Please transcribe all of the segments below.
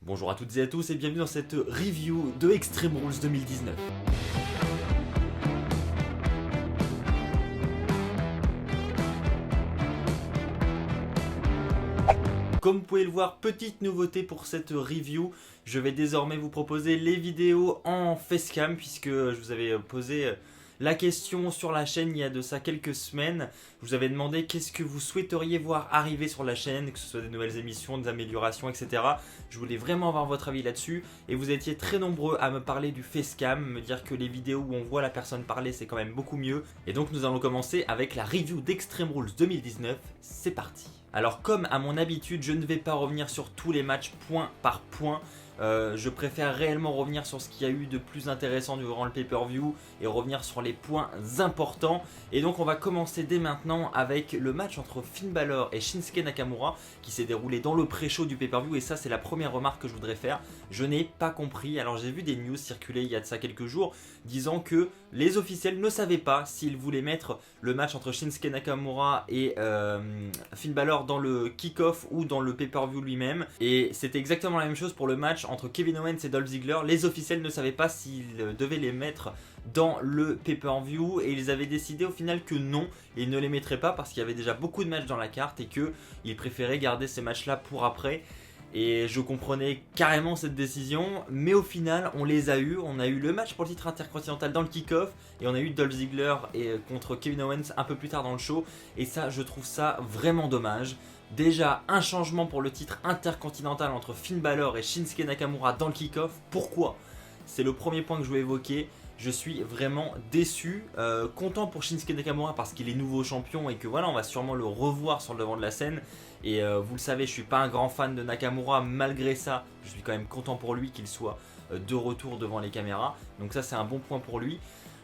Bonjour à toutes et à tous et bienvenue dans cette review de Extreme Rules 2019. Comme vous pouvez le voir, petite nouveauté pour cette review, je vais désormais vous proposer les vidéos en facecam puisque je vous avais posé la question sur la chaîne il y a de ça quelques semaines. Je vous avais demandé qu'est-ce que vous souhaiteriez voir arriver sur la chaîne, que ce soit des nouvelles émissions, des améliorations, etc. Je voulais vraiment avoir votre avis là-dessus et vous étiez très nombreux à me parler du facecam, me dire que les vidéos où on voit la personne parler c'est quand même beaucoup mieux. Et donc nous allons commencer avec la review d'Extreme Rules 2019, c'est parti. Alors comme à mon habitude, je ne vais pas revenir sur tous les matchs point par point. Je préfère réellement revenir sur ce qu'il y a eu de plus intéressant durant le pay-per-view et revenir sur les points importants. Et donc on va commencer dès maintenant avec le match entre Finn Balor et Shinsuke Nakamura qui s'est déroulé dans le pré-show du pay-per-view. Et ça c'est la première remarque que je voudrais faire. Je n'ai pas compris. Alors j'ai vu des news circuler il y a de ça quelques jours disant que les officiels ne savaient pas s'ils voulaient mettre le match entre Shinsuke Nakamura et Finn Balor dans le kick-off ou dans le pay-per-view lui-même. Et c'était exactement la même chose pour le match entre Kevin Owens et Dolph Ziggler. Les officiels ne savaient pas s'ils devaient les mettre dans le pay-per-view et ils avaient décidé au final que non, ils ne les mettraient pas parce qu'il y avait déjà beaucoup de matchs dans la carte et qu'ils préféraient garder ces matchs-là pour après. Et je comprenais carrément cette décision, mais au final on les a eu. On a eu le match pour le titre intercontinental dans le kick-off et on a eu Dolph Ziggler contre Kevin Owens un peu plus tard dans le show. Et ça, je trouve ça vraiment dommage. Déjà un changement pour le titre intercontinental entre Finn Balor et Shinsuke Nakamura dans le kick-off. Pourquoi ? C'est le premier point que je veux évoquer. Je suis vraiment déçu, content pour Shinsuke Nakamura parce qu'il est nouveau champion et que voilà, on va sûrement le revoir sur le devant de la scène. Et vous le savez, je suis pas un grand fan de Nakamura, malgré ça, je suis quand même content pour lui qu'il soit de retour devant les caméras. Donc ça c'est un bon point pour lui.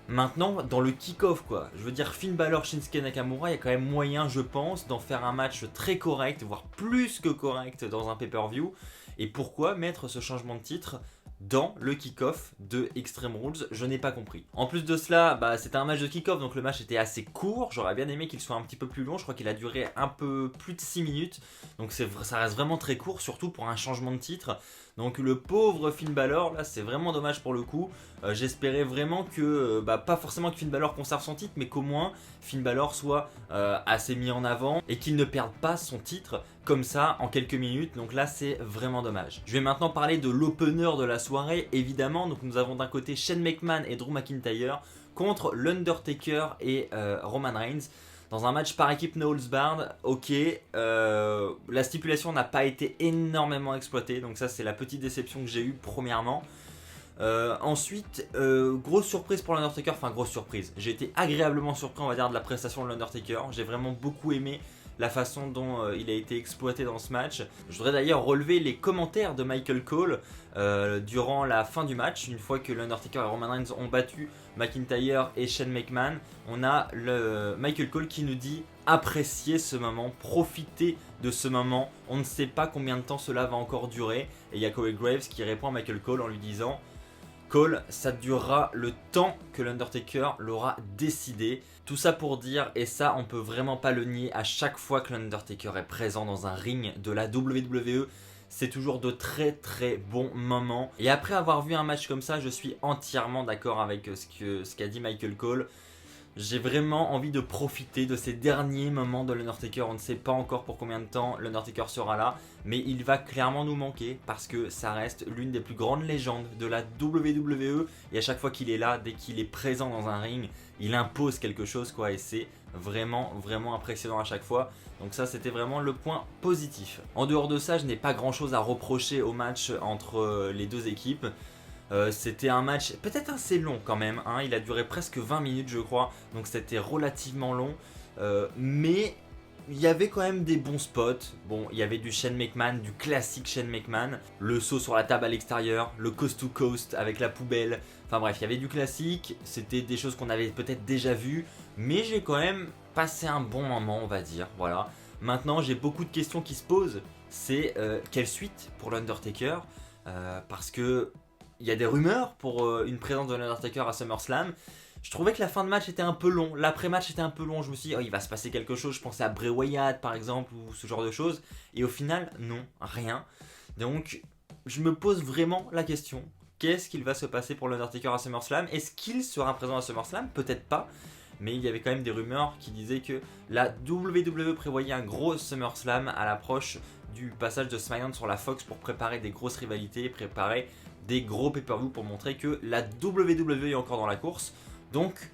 Maintenant, dans le kick-off quoi, je veux dire Finn Balor, Shinsuke Nakamura, il y a quand même moyen, je pense, d'en faire un match très correct, voire plus que correct dans un pay-per-view. Et pourquoi mettre ce changement de titre dans le kick-off de Extreme Rules? Je n'ai pas compris. En plus de cela, c'était un match de kick-off, donc le match était assez court. J'aurais bien aimé qu'il soit un petit peu plus long. Je crois qu'il a duré un peu plus de 6 minutes. Donc ça reste vraiment très court, surtout pour un changement de titre. Donc le pauvre Finn Balor, là c'est vraiment dommage pour le coup. J'espérais vraiment que, pas forcément que Finn Balor conserve son titre, mais qu'au moins Finn Balor soit assez mis en avant et qu'il ne perde pas son titre comme ça en quelques minutes. Donc là c'est vraiment dommage. Je vais maintenant parler de l'opener de la soirée évidemment. Donc nous avons d'un côté Shane McMahon et Drew McIntyre contre l'Undertaker et Roman Reigns. Dans un match par équipe no holds barred, ok, la stipulation n'a pas été énormément exploitée, donc ça c'est la petite déception que j'ai eue premièrement. Ensuite, grosse surprise pour l'Undertaker, enfin grosse surprise, j'ai été agréablement surpris on va dire de la prestation de l'Undertaker, j'ai vraiment beaucoup aimé la façon dont il a été exploité dans ce match. Je voudrais d'ailleurs relever les commentaires de Michael Cole durant la fin du match. Une fois que l'Undertaker et Roman Reigns ont battu McIntyre et Shane McMahon, on a Michael Cole qui nous dit appréciez ce moment, profitez de ce moment, on ne sait pas combien de temps cela va encore durer. Et il y a Corey Graves qui répond à Michael Cole en lui disant Cole, ça durera le temps que l'Undertaker l'aura décidé. Tout ça pour dire, et ça on peut vraiment pas le nier, à chaque fois que l'Undertaker est présent dans un ring de la WWE, c'est toujours de très très bons moments. Et après avoir vu un match comme ça, je suis entièrement d'accord avec ce qu'a dit Michael Cole. J'ai vraiment envie de profiter de ces derniers moments de l'Undertaker. On ne sait pas encore pour combien de temps l'Undertaker sera là, mais il va clairement nous manquer parce que ça reste l'une des plus grandes légendes de la WWE. Et à chaque fois qu'il est là, dès qu'il est présent dans un ring, il impose quelque chose quoi. Et c'est vraiment vraiment impressionnant à chaque fois. Donc ça c'était vraiment le point positif. En dehors de ça, je n'ai pas grand chose à reprocher au match entre les deux équipes. C'était un match peut-être assez long quand même, hein. Il a duré presque 20 minutes je crois, donc c'était relativement long, mais il y avait quand même des bons spots. Bon, il y avait du Shane McMahon, du classique Shane McMahon, le saut sur la table à l'extérieur, le coast to coast avec la poubelle, enfin bref, il y avait du classique, c'était des choses qu'on avait peut-être déjà vues, mais j'ai quand même passé un bon moment on va dire, voilà. Maintenant j'ai beaucoup de questions qui se posent, c'est quelle suite pour l'Undertaker, parce que il y a des rumeurs pour une présence de l'Undertaker à SummerSlam. Je trouvais que la fin de match était un peu long, l'après-match était un peu long, je me suis dit oh, il va se passer quelque chose, je pensais à Bray Wyatt par exemple ou ce genre de choses, et au final non, rien. Donc je me pose vraiment la question. Qu'est-ce qu'il va se passer pour l'Undertaker à SummerSlam? Est-ce qu'il sera présent à SummerSlam? Peut-être pas. Mais il y avait quand même des rumeurs qui disaient que la WWE prévoyait un gros SummerSlam à l'approche du passage de SmackDown sur la Fox pour préparer des grosses rivalités, préparer des gros pay-per-view pour montrer que la WWE est encore dans la course. Donc,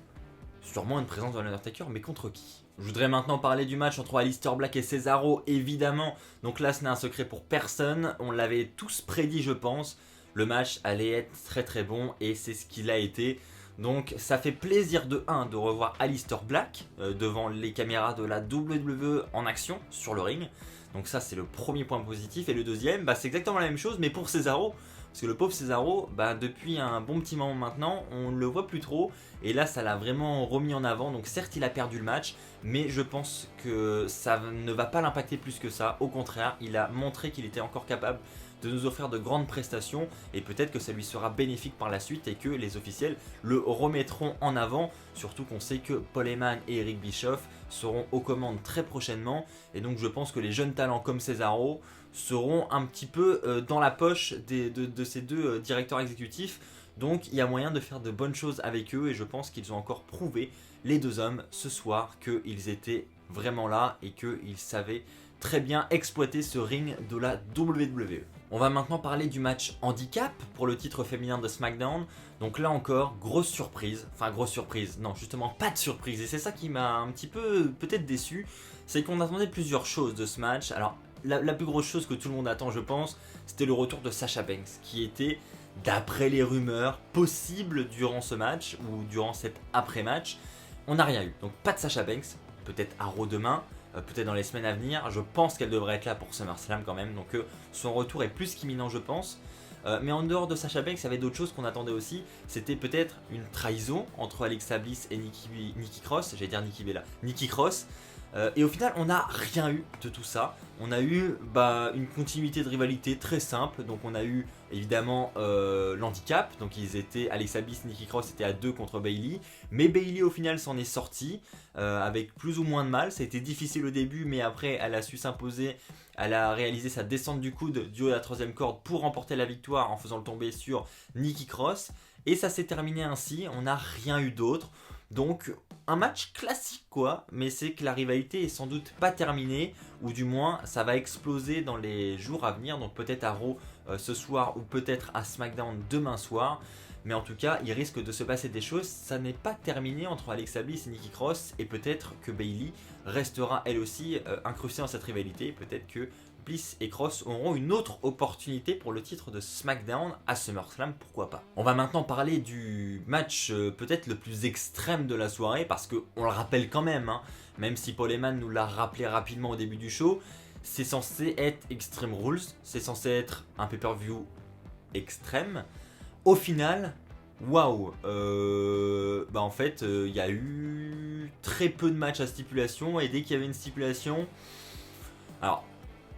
sûrement une présence de l'Undertaker, mais contre qui? Je voudrais maintenant parler du match entre Aleister Black et Cesaro, évidemment. Donc là, ce n'est un secret pour personne. On l'avait tous prédit, je pense. Le match allait être très très bon et c'est ce qu'il a été. Donc ça fait plaisir de revoir Aleister Black devant les caméras de la WWE en action sur le ring. Donc ça c'est le premier point positif. Et le deuxième, c'est exactement la même chose mais pour Cesaro. Parce que le pauvre Cesaro, depuis un bon petit moment maintenant, on ne le voit plus trop. Et là, ça l'a vraiment remis en avant. Donc certes, il a perdu le match, mais je pense que ça ne va pas l'impacter plus que ça. Au contraire, il a montré qu'il était encore capable de nous offrir de grandes prestations. Et peut-être que ça lui sera bénéfique par la suite et que les officiels le remettront en avant. Surtout qu'on sait que Paul Heyman et Eric Bischoff seront aux commandes très prochainement. Et donc je pense que les jeunes talents comme Cesaro seront un petit peu dans la poche de ces deux directeurs exécutifs. Donc il y a moyen de faire de bonnes choses avec eux et je pense qu'ils ont encore prouvé, les deux hommes, ce soir, qu'ils étaient vraiment là et qu'ils savaient très bien exploiter ce ring de la WWE. On va maintenant parler du match handicap pour le titre féminin de SmackDown. Donc là encore, grosse surprise. Enfin grosse surprise, non justement pas de surprise. Et c'est ça qui m'a un petit peu peut-être déçu. C'est qu'on attendait plusieurs choses de ce match. Alors la plus grosse chose que tout le monde attend je pense, c'était le retour de Sasha Banks. Qui était, d'après les rumeurs, possible durant ce match ou durant cet après-match. On n'a rien eu. Donc pas de Sasha Banks, peut-être à Raw demain. Peut-être dans les semaines à venir, je pense qu'elle devrait être là pour SummerSlam quand même, donc son retour est plus qu'imminent je pense. Mais en dehors de Sasha Banks, il y avait d'autres choses qu'on attendait aussi, c'était peut-être une trahison entre Alexa Bliss et Nikki Cross, j'allais dire Nikki Bella, Nikki Cross. Et au final, on n'a rien eu de tout ça. On a eu une continuité de rivalité très simple. Donc on a eu évidemment l'handicap. Donc ils étaient, Alexa Bliss, Nikki Cross étaient à 2 contre Bayley. Mais Bayley au final s'en est sortie avec plus ou moins de mal. Ça a été difficile au début, mais après elle a su s'imposer. Elle a réalisé sa descente du coude du haut de la 3ème corde pour remporter la victoire en faisant le tomber sur Nikki Cross. Et ça s'est terminé ainsi. On n'a rien eu d'autre. Donc un match classique quoi, mais c'est que la rivalité est sans doute pas terminée, ou du moins ça va exploser dans les jours à venir, donc peut-être à Raw ce soir ou peut-être à SmackDown demain soir. Mais en tout cas il risque de se passer des choses, ça n'est pas terminé entre Alexa Bliss et Nikki Cross, et peut-être que Bayley restera elle aussi incrustée dans cette rivalité, peut-être que Bliss et Cross auront une autre opportunité pour le titre de SmackDown à SummerSlam, pourquoi pas. On va maintenant parler du match peut-être le plus extrême de la soirée, parce qu'on le rappelle quand même, même si Paul Heyman nous l'a rappelé rapidement au début du show, c'est censé être Extreme Rules, c'est censé être un pay-per-view extrême. Au final, waouh, en fait, il y a eu très peu de matchs à stipulation, et dès qu'il y avait une stipulation, alors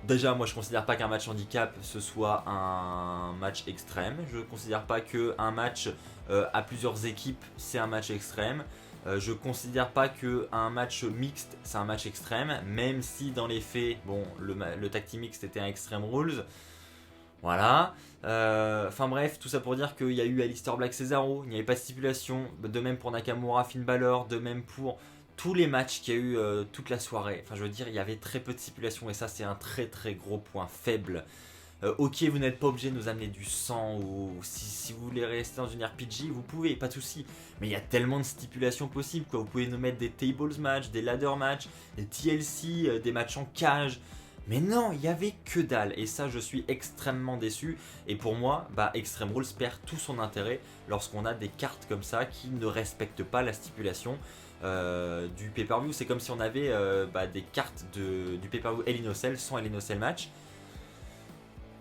déjà, moi je considère pas qu'un match handicap ce soit un match extrême. Je considère pas qu'un match à plusieurs équipes c'est un match extrême. Je considère pas qu'un match mixte c'est un match extrême. Même si dans les faits, bon, le tag team mixte était un Extreme Rules. Voilà. Enfin bref, tout ça pour dire qu'il y a eu Aleister Black Cesaro. Il n'y avait pas de stipulation. De même pour Nakamura, Finn Balor. De même pour tous les matchs qu'il y a eu toute la soirée. Enfin je veux dire, il y avait très peu de stipulation et ça c'est un très très gros point faible. Ok, vous n'êtes pas obligé de nous amener du sang, ou si vous voulez rester dans une RPG, vous pouvez, pas de souci. Mais il y a tellement de stipulations possibles quoi. Vous pouvez nous mettre des tables match, des ladder match, des TLC, des matchs en cage. Mais non, il n'y avait que dalle, et ça je suis extrêmement déçu. Et pour moi, Extreme Rules perd tout son intérêt lorsqu'on a des cartes comme ça qui ne respectent pas la stipulation du pay-per-view. C'est comme si on avait des cartes du pay-per-view Hell in a Cell sans Hell in a Cell match.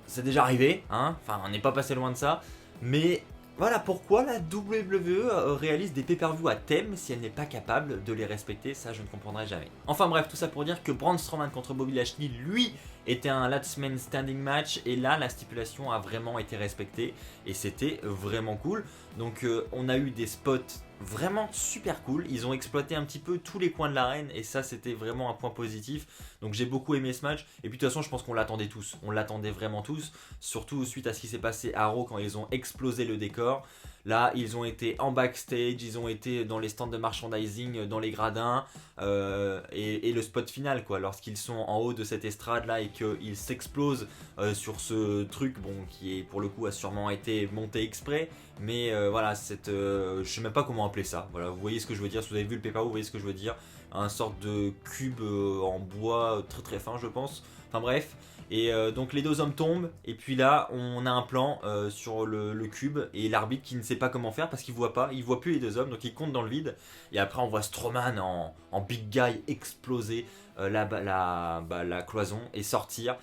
C'est déjà arrivé, enfin on n'est pas passé loin de ça, mais voilà pourquoi la WWE réalise des pay-per-view à thème si elle n'est pas capable de les respecter, ça je ne comprendrai jamais. Enfin bref, tout ça pour dire que Braun Strowman contre Bobby Lashley, lui, était un last man standing match et là la stipulation a vraiment été respectée et c'était vraiment cool. Donc on a eu des spots vraiment super cool, ils ont exploité un petit peu tous les coins de l'arène et ça c'était vraiment un point positif. Donc j'ai beaucoup aimé ce match et puis de toute façon je pense qu'on l'attendait tous, on l'attendait vraiment tous, surtout suite à ce qui s'est passé à Raw quand ils ont explosé le décor. Là, ils ont été en backstage, ils ont été dans les stands de merchandising, dans les gradins, et le spot final, quoi, lorsqu'ils sont en haut de cette estrade-là et qu'ils s'explosent sur ce truc, bon, qui est pour le coup a sûrement été monté exprès, mais voilà, je sais même pas comment appeler ça. Voilà, vous voyez ce que je veux dire, si vous avez vu le pay-per-view, vous voyez ce que je veux dire, un sorte de cube en bois très très fin, je pense. Enfin bref. Et donc les deux hommes tombent et puis là on a un plan sur le cube et l'arbitre qui ne sait pas comment faire parce qu'il voit pas, il voit plus les deux hommes donc il compte dans le vide et après on voit Strowman en big guy exploser la cloison et sortir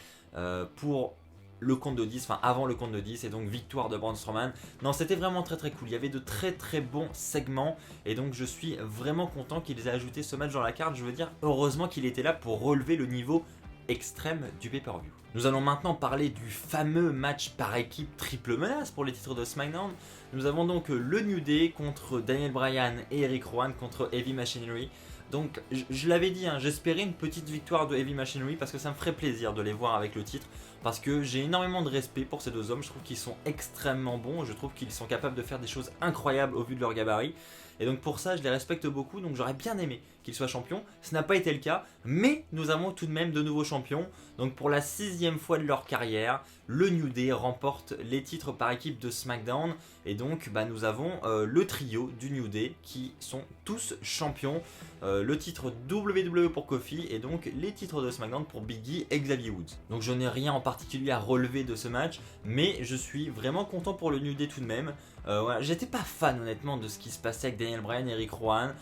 pour le compte de 10, enfin avant le compte de 10 et donc victoire de Braun Strowman. Non, c'était vraiment très très cool, il y avait de très très bons segments et donc je suis vraiment content qu'ils aient ajouté ce match dans la carte. Je veux dire, heureusement qu'il était là pour relever le niveau extrême du pay-per-view. Nous allons maintenant parler du fameux match par équipe triple menace pour les titres de SmackDown. Nous avons donc le New Day contre Daniel Bryan et Eric Rowan contre Heavy Machinery. Donc je l'avais dit, hein, j'espérais une petite victoire de Heavy Machinery parce que ça me ferait plaisir de les voir avec le titre. Parce que j'ai énormément de respect pour ces deux hommes, je trouve qu'ils sont extrêmement bons, je trouve qu'ils sont capables de faire des choses incroyables au vu de leur gabarit. Et donc pour ça je les respecte beaucoup, donc j'aurais bien aimé qu'ils soient champions. Ce n'a pas été le cas, mais nous avons tout de même de nouveaux champions. Donc pour la 6e fois de leur carrière, le New Day remporte les titres par équipe de SmackDown. Et donc nous avons le trio du New Day qui sont tous champions. Le titre WWE pour Kofi et donc les titres de SmackDown pour Big E et Xavier Woods. Donc je n'ai rien en particulier à relever de ce match, mais je suis vraiment content pour le New Day tout de même. Voilà, j'étais pas fan honnêtement de ce qui se passait avec Daniel Bryan et Eric Rowan.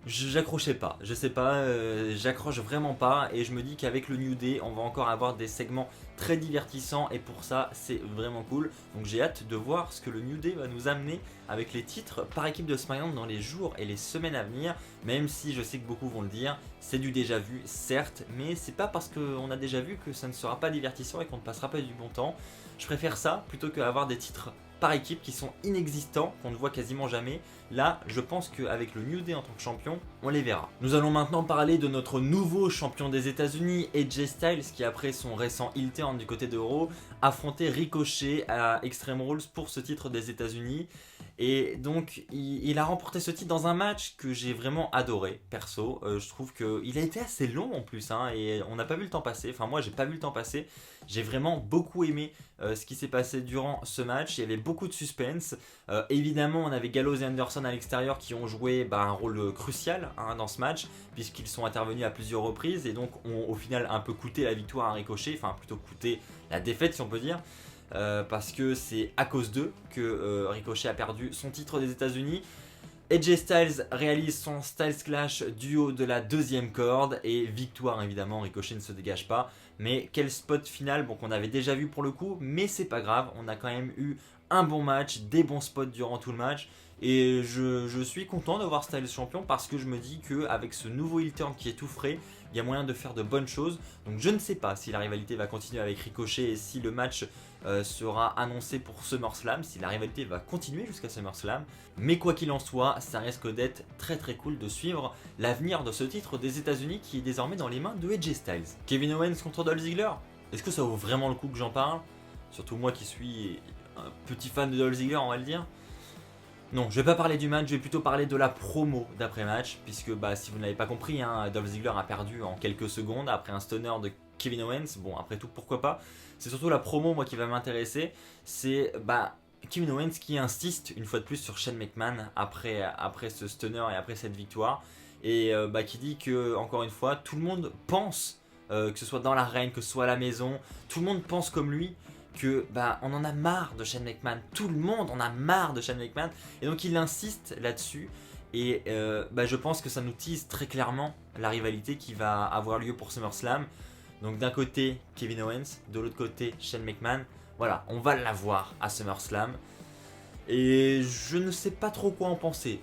J'accrochais pas, je sais pas, j'accroche vraiment pas et je me dis qu'avec le New Day on va encore avoir des segments très divertissants et pour ça c'est vraiment cool. Donc j'ai hâte de voir ce que le New Day va nous amener avec les titres par équipe de SmackDown dans les jours et les semaines à venir. Même si je sais que beaucoup vont le dire, c'est du déjà vu certes, mais c'est pas parce qu'on a déjà vu que ça ne sera pas divertissant et qu'on ne passera pas du bon temps. Je préfère ça plutôt qu'avoir des titres par équipe qui sont inexistants, qu'on ne voit quasiment jamais. Là, je pense qu'avec le New Day en tant que champion, on les verra. Nous allons maintenant parler de notre nouveau champion des États-Unis, AJ Styles, qui après son récent heel turn du côté de Raw, affrontait Ricochet à Extreme Rules pour ce titre des États-Unis. Et donc, il a remporté ce titre dans un match que j'ai vraiment adoré, perso. Je trouve qu'il a été assez long en plus, hein, et on n'a pas vu le temps passer. Enfin, moi, j'ai pas vu le temps passer. J'ai vraiment beaucoup aimé ce qui s'est passé durant ce match. Il y avait beaucoup de suspense. Évidemment, on avait Gallows et Anderson à l'extérieur qui ont joué un rôle crucial dans ce match, puisqu'ils sont intervenus à plusieurs reprises et donc ont au final un peu coûté la victoire à Ricochet, enfin plutôt coûté la défaite si on peut dire. Parce que c'est à cause d'eux que Ricochet a perdu son titre des États-Unis. AJ Styles réalise son Styles Clash du haut de la 2e corde et victoire évidemment, Ricochet ne se dégage pas. Mais quel spot final, bon qu'on avait déjà vu pour le coup, mais c'est pas grave, on a quand même eu un bon match, des bons spots durant tout le match. Et je suis content d'avoir Styles champion parce que je me dis qu'avec ce nouveau heel turn qui est tout frais, il y a moyen de faire de bonnes choses. Donc je ne sais pas si la rivalité va continuer avec Ricochet et si le match sera annoncé pour SummerSlam, si la rivalité va continuer jusqu'à SummerSlam. Mais quoi qu'il en soit, ça risque d'être très très cool de suivre l'avenir de ce titre des États-Unis qui est désormais dans les mains de AJ Styles. Kevin Owens contre Dolph Ziggler, est-ce que ça vaut vraiment le coup que j'en parle? Surtout moi qui suis un petit fan de Dolph Ziggler, on va le dire. Non, je vais pas parler du match, je vais plutôt parler de la promo d'après-match, puisque si vous ne l'avez pas compris, Dolph Ziggler a perdu en quelques secondes après un stunner de Kevin Owens. Bon, après tout, pourquoi pas. C'est surtout la promo, moi, qui va m'intéresser. C'est Kevin Owens qui insiste une fois de plus sur Shane McMahon après ce stunner et après cette victoire. Et qui dit que, encore une fois, tout le monde pense, que ce soit dans l'arène, que ce soit à la maison, tout le monde pense comme lui. Que on en a marre de Shane McMahon, tout le monde en a marre de Shane McMahon et donc il insiste là-dessus et je pense que ça nous tease très clairement la rivalité qui va avoir lieu pour SummerSlam. Donc d'un côté Kevin Owens, de l'autre côté Shane McMahon, voilà, on va l'avoir à SummerSlam. Et je ne sais pas trop quoi en penser.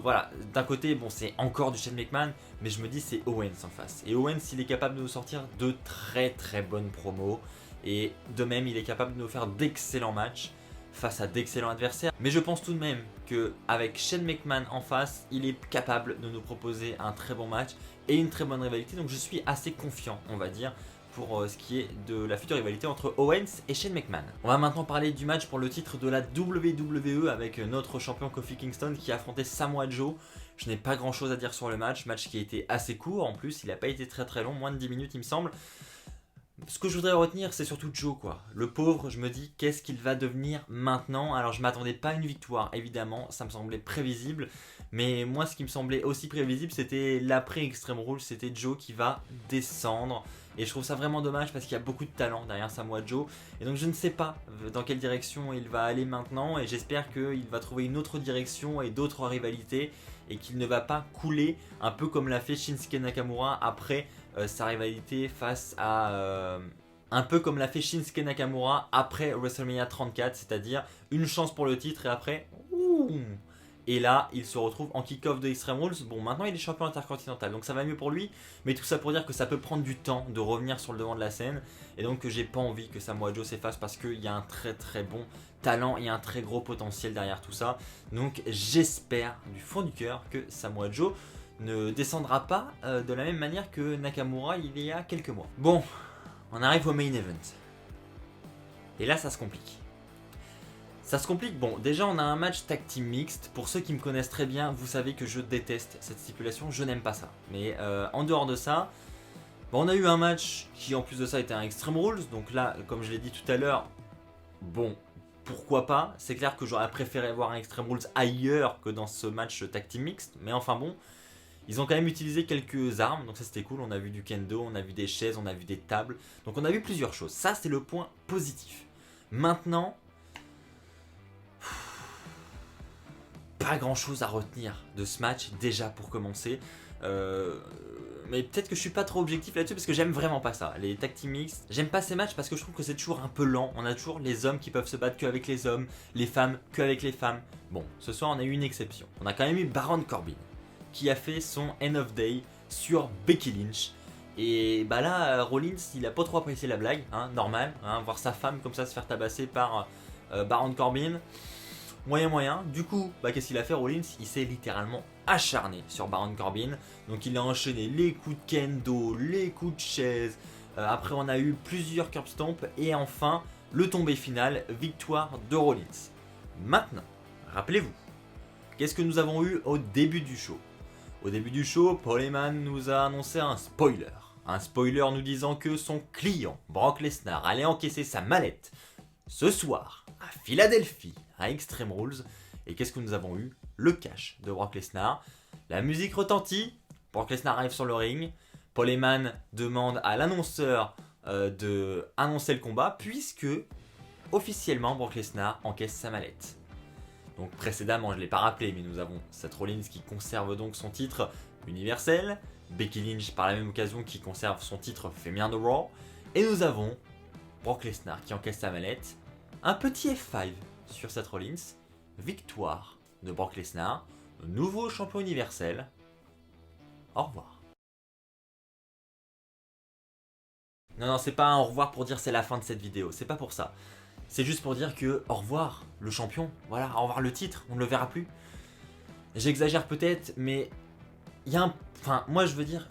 Voilà, d'un côté, bon, c'est encore du Shane McMahon, mais je me dis c'est Owens en face. Et Owens, il est capable de nous sortir de très très bonnes promos. Et de même, il est capable de nous faire d'excellents matchs face à d'excellents adversaires. Mais je pense tout de même qu'avec Shane McMahon en face, il est capable de nous proposer un très bon match et une très bonne rivalité. Donc je suis assez confiant, on va dire, pour ce qui est de la future rivalité entre Owens et Shane McMahon. On va maintenant parler du match pour le titre de la WWE avec notre champion Kofi Kingston qui affrontait Samoa Joe. Je n'ai pas grand chose à dire sur le match qui a été assez court en plus, il n'a pas été très très long, moins de 10 minutes il me semble. Ce que je voudrais retenir, c'est surtout Joe, quoi. Le pauvre, je me dis, qu'est-ce qu'il va devenir maintenant? Alors, je m'attendais pas à une victoire, évidemment, ça me semblait prévisible. Mais moi, ce qui me semblait aussi prévisible, c'était l'après Extreme Rules, c'était Joe qui va descendre. Et je trouve ça vraiment dommage parce qu'il y a beaucoup de talent derrière Samoa Joe. Et donc, je ne sais pas dans quelle direction il va aller maintenant. Et j'espère qu'il va trouver une autre direction et d'autres rivalités. Et qu'il ne va pas couler, un peu comme l'a fait Shinsuke Nakamura après sa rivalité face à... un peu comme l'a fait Shinsuke Nakamura après WrestleMania 34, c'est-à-dire une chance pour le titre et après... Et là, il se retrouve en kick-off de Extreme Rules. Bon, maintenant il est champion intercontinental, donc ça va mieux pour lui. Mais tout ça pour dire que ça peut prendre du temps de revenir sur le devant de la scène. Et donc que j'ai pas envie que Samoa Joe s'efface parce qu'il y a un très très bon talent et un très gros potentiel derrière tout ça. Donc j'espère du fond du cœur que Samoa Joe ne descendra pas de la même manière que Nakamura il y a quelques mois. Bon, on arrive au main event. Et là ça se complique. Ça se complique, bon déjà on a un match tag team mixte, pour ceux qui me connaissent très bien, vous savez que je déteste cette stipulation, je n'aime pas ça. Mais en dehors de ça, bon, on a eu un match qui en plus de ça était un Extreme Rules, donc là comme je l'ai dit tout à l'heure, bon pourquoi pas, c'est clair que j'aurais préféré voir un Extreme Rules ailleurs que dans ce match tag team mixte, mais enfin bon, ils ont quand même utilisé quelques armes, donc ça c'était cool, on a vu du kendo, on a vu des chaises, on a vu des tables, donc on a vu plusieurs choses, ça c'est le point positif. Maintenant, pas grand chose à retenir de ce match déjà pour commencer, mais peut-être que je suis pas trop objectif là-dessus parce que j'aime vraiment pas ça, les tag team mixtes. J'aime pas ces matchs parce que je trouve que c'est toujours un peu lent, on a toujours les hommes qui peuvent se battre qu'avec les hommes, les femmes qu'avec les femmes. Bon, ce soir on a eu une exception, on a quand même eu Baron Corbin qui a fait son End of Day sur Becky Lynch. Et bah là, Rollins il a pas trop apprécié la blague, hein, normal, hein, voir sa femme comme ça se faire tabasser par Baron Corbin. Moyen. Du coup, bah, qu'est-ce qu'il a fait Rollins? Il s'est littéralement acharné sur Baron Corbin. Donc il a enchaîné les coups de kendo, les coups de chaise. Après on a eu plusieurs curb stomp. Et enfin, le tombé final, victoire de Rollins. Maintenant, rappelez-vous, qu'est-ce que nous avons eu au début du show? Au début du show, Paul Heyman nous a annoncé un spoiler. Un spoiler nous disant que son client, Brock Lesnar, allait encaisser sa mallette ce soir à Philadelphie, à Extreme Rules. Et qu'est-ce que nous avons eu? Le cash de Brock Lesnar. La musique retentit, Brock Lesnar arrive sur le ring, Paul Heyman demande à l'annonceur de annoncer le combat, puisque officiellement Brock Lesnar encaisse sa mallette. Donc précédemment, je ne l'ai pas rappelé, mais nous avons Seth Rollins qui conserve donc son titre universel, Becky Lynch par la même occasion qui conserve son titre féminin de Raw, et nous avons Brock Lesnar qui encaisse sa mallette, un petit F5 sur Seth Rollins, victoire de Brock Lesnar, nouveau champion universel. Au revoir. Non, c'est pas un au revoir pour dire c'est la fin de cette vidéo, c'est pas pour ça. C'est juste pour dire que au revoir le champion, voilà, au revoir le titre, on ne le verra plus. J'exagère peut-être, mais il y a un... Enfin, moi je veux dire,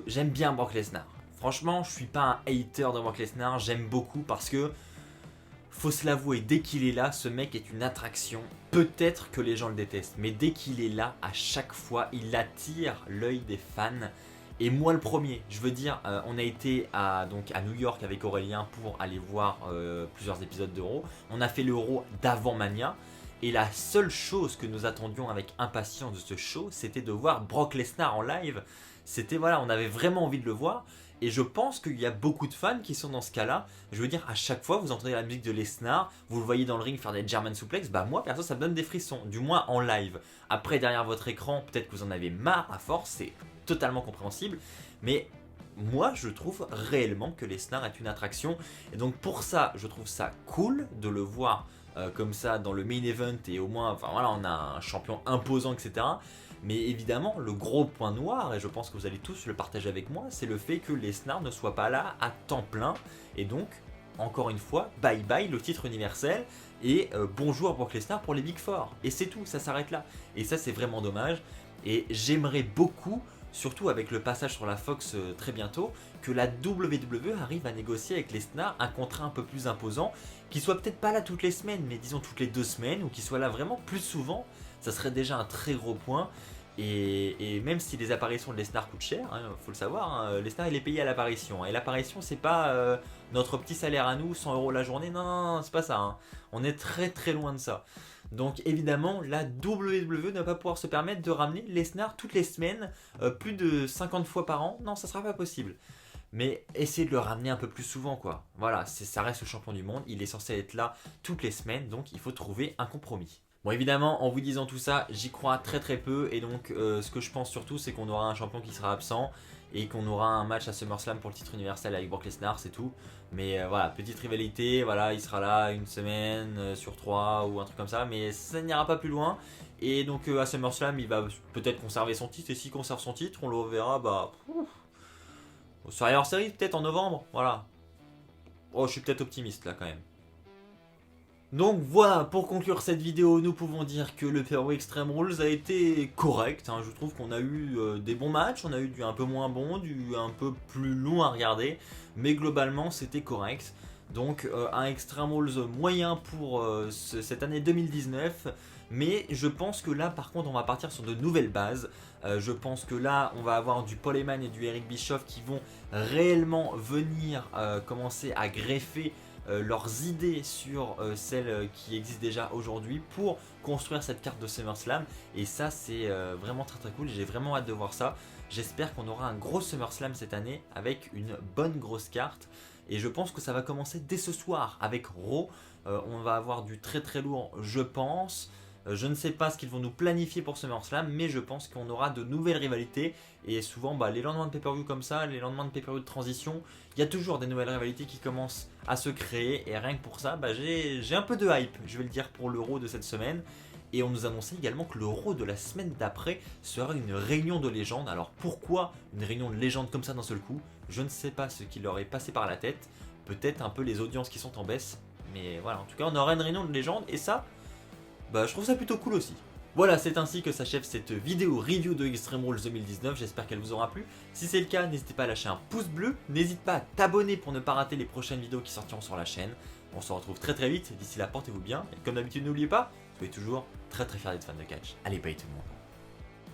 j'aime bien Brock Lesnar. Franchement, je suis pas un hater de Brock Lesnar, j'aime beaucoup parce que, faut se l'avouer, dès qu'il est là, ce mec est une attraction. Peut-être que les gens le détestent, mais dès qu'il est là, à chaque fois, il attire l'œil des fans. Et moi le premier, je veux dire, on a été à New York avec Aurélien pour aller voir plusieurs épisodes de Raw. On a fait le Raw d'avant Mania. Et la seule chose que nous attendions avec impatience de ce show, c'était de voir Brock Lesnar en live. C'était, voilà, on avait vraiment envie de le voir. Et je pense qu'il y a beaucoup de fans qui sont dans ce cas-là. Je veux dire, à chaque fois, vous entendez la musique de Lesnar, vous le voyez dans le ring faire des German suplex, bah moi, perso, ça me donne des frissons, du moins en live. Après, derrière votre écran, peut-être que vous en avez marre à force, c'est totalement compréhensible. Mais moi, je trouve réellement que Lesnar est une attraction. Et donc pour ça, je trouve ça cool de le voir comme ça dans le main event et au moins, enfin voilà, on a un champion imposant, etc. Mais évidemment, le gros point noir, et je pense que vous allez tous le partager avec moi, c'est le fait que Lesnar ne soit pas là à temps plein. Et donc, encore une fois, bye bye le titre universel et bonjour Brock Lesnar pour les Big Four. Et c'est tout, ça s'arrête là. Et ça, c'est vraiment dommage. Et j'aimerais beaucoup, surtout avec le passage sur la Fox très bientôt, que la WWE arrive à négocier avec Lesnar un contrat un peu plus imposant, qui soit peut-être pas là toutes les semaines, mais disons toutes les 2 semaines, ou qui soit là vraiment plus souvent. Ça serait déjà un très gros point. Et même si les apparitions de Lesnar coûtent cher, faut le savoir, hein, Lesnar il est payé à l'apparition. Et l'apparition, c'est pas notre petit salaire à nous, 100 € la journée, non, c'est pas ça. Hein. On est très très loin de ça. Donc évidemment, la WWE ne va pas pouvoir se permettre de ramener Lesnar toutes les semaines, plus de 50 fois par an. Non, ça sera pas possible. Mais essayez de le ramener un peu plus souvent, quoi. Voilà, ça reste le champion du monde, il est censé être là toutes les semaines, donc il faut trouver un compromis. Bon, évidemment, en vous disant tout ça, j'y crois très très peu, et donc ce que je pense surtout, c'est qu'on aura un champion qui sera absent, et qu'on aura un match à SummerSlam pour le titre universel avec Brock Lesnar, c'est tout. Mais voilà, petite rivalité, voilà, il sera là une semaine sur 3 ou un truc comme ça, mais ça n'ira pas plus loin. Et donc à SummerSlam, il va peut-être conserver son titre, et s'il conserve son titre, on le reverra, bah... Au Survivor Series, peut-être en novembre, voilà. Oh, je suis peut-être optimiste là quand même. Donc voilà, pour conclure cette vidéo, nous pouvons dire que le PRO Extreme Rules a été correct. Je trouve qu'on a eu des bons matchs, on a eu du un peu moins bon, du un peu plus long à regarder, mais globalement c'était correct. Donc un Extreme Rules moyen pour cette année 2019, mais je pense que là par contre on va partir sur de nouvelles bases. Je pense que là on va avoir du Paul Heyman et du Eric Bischoff qui vont réellement venir commencer à greffer leurs idées sur celles qui existent déjà aujourd'hui pour construire cette carte de SummerSlam, et ça c'est vraiment très très cool, j'ai vraiment hâte de voir ça. J'espère qu'on aura un gros SummerSlam cette année avec une bonne grosse carte, et je pense que ça va commencer dès ce soir avec Raw. On va avoir du très très lourd, je pense. Je ne sais pas ce qu'ils vont nous planifier pour SummerSlam, mais je pense qu'on aura de nouvelles rivalités. Et souvent, les lendemains de pay-per-view comme ça, les lendemains de pay-per-view de transition, il y a toujours des nouvelles rivalités qui commencent à se créer. Et rien que pour ça, j'ai un peu de hype, je vais le dire, pour l'Euro de cette semaine. Et on nous annonçait également que l'Euro de la semaine d'après sera une réunion de légendes. Alors pourquoi une réunion de légendes comme ça d'un seul coup? Je ne sais pas ce qui leur est passé par la tête. Peut-être un peu les audiences qui sont en baisse. Mais voilà, en tout cas, on aura une réunion de légendes et ça... je trouve ça plutôt cool aussi. Voilà, c'est ainsi que s'achève cette vidéo review de Extreme Rules 2019, j'espère qu'elle vous aura plu. Si c'est le cas, n'hésitez pas à lâcher un pouce bleu, n'hésite pas à t'abonner pour ne pas rater les prochaines vidéos qui sortiront sur la chaîne. On se retrouve très très vite, d'ici là portez-vous bien, et comme d'habitude n'oubliez pas, soyez toujours très très fiers d'être fan de catch. Allez, bye tout le monde.